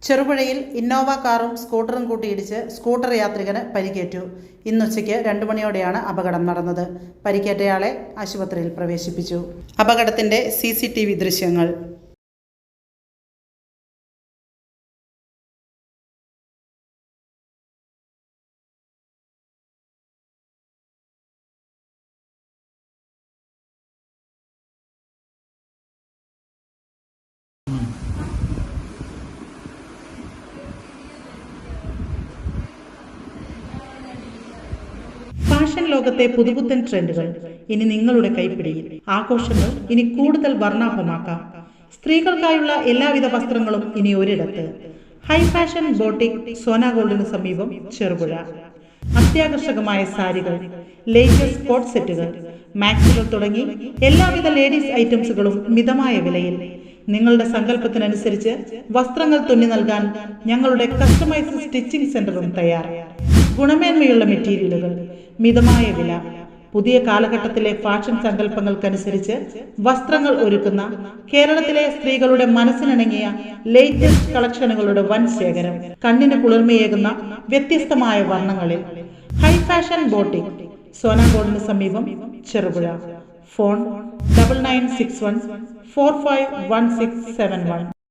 ചെറുപുഴയിൽ Innova കാറും സ്കൂട്ടറും കൂട്ടിയിടിച്ച് scooter യാത്രികന് പരിക്കേറ്റു. ഇന്നുച്ചയ്ക്ക് 2 മണിയോടെയാണ് അപകടം നടന്നത്. പരിക്കേറ്റയാളെ ആശുപത്രിയിൽ പ്രവേശിപ്പിച്ചു. അപകടത്തിന്റെ CCTV ദൃശ്യങ്ങൾ. ഫാഷൻ ലോകത്തെ പുതുപുത്തൻ ട്രെൻഡുകൾ ഇനി നിങ്ങളുടെ കൈപ്പിടിയിൽ. ആഘോഷങ്ങൾ ഇനി കൂടുതൽ വർണ്ണാഭമാക്കാം. സ്ത്രീകൾക്കായുള്ള എല്ലാവിധ വസ്ത്രങ്ങളും ഇനി ഒരിടത്ത്. ഹൈ ഫാഷൻ ബോട്ടിക് സോന ഗോൾഡിന് സമീപം, ചെറുപുഴ. അത്യാകർഷകമായ സാരികൾ, ലേറ്റസ്റ്റ് കോട്ട് സെറ്റുകൾ, മാക്സികൾ തുടങ്ങി എല്ലാവിധ ലേഡീസ് ഐറ്റംസുകളും മിതമായ വിലയിൽ. നിങ്ങളുടെ സങ്കല്പത്തിനനുസരിച്ച് വസ്ത്രങ്ങൾ തുന്നി നൽകാൻ ഞങ്ങളുടെ കസ്റ്റമൈസ്ഡ് സ്റ്റിച്ചിങ് സെന്ററും തയ്യാർ. ഗുണമേന്മയുള്ള മെറ്റീരിയലുകൾ, മിതമായ വില. പുതിയ കാലഘട്ടത്തിലെ ഫാഷൻ സങ്കല്പങ്ങൾക്കനുസരിച്ച് വസ്ത്രങ്ങൾ ഒരുക്കുന്ന കേരളത്തിലെ സ്ത്രീകളുടെ മനസ്സിനിണങ്ങിയ ലേറ്റസ്റ്റ് കളക്ഷനുകളുടെ വൻ ശേഖരം. കണ്ണിന് കുളിർമയേകുന്ന വ്യത്യസ്തമായ വർണ്ണങ്ങളിൽ. ഹൈ ഫാഷൻ ബോട്ടിക് സോന ഗോൾഡിന് സമീപം, ചെറുപുഴ. ഫോൺ 9961 451671.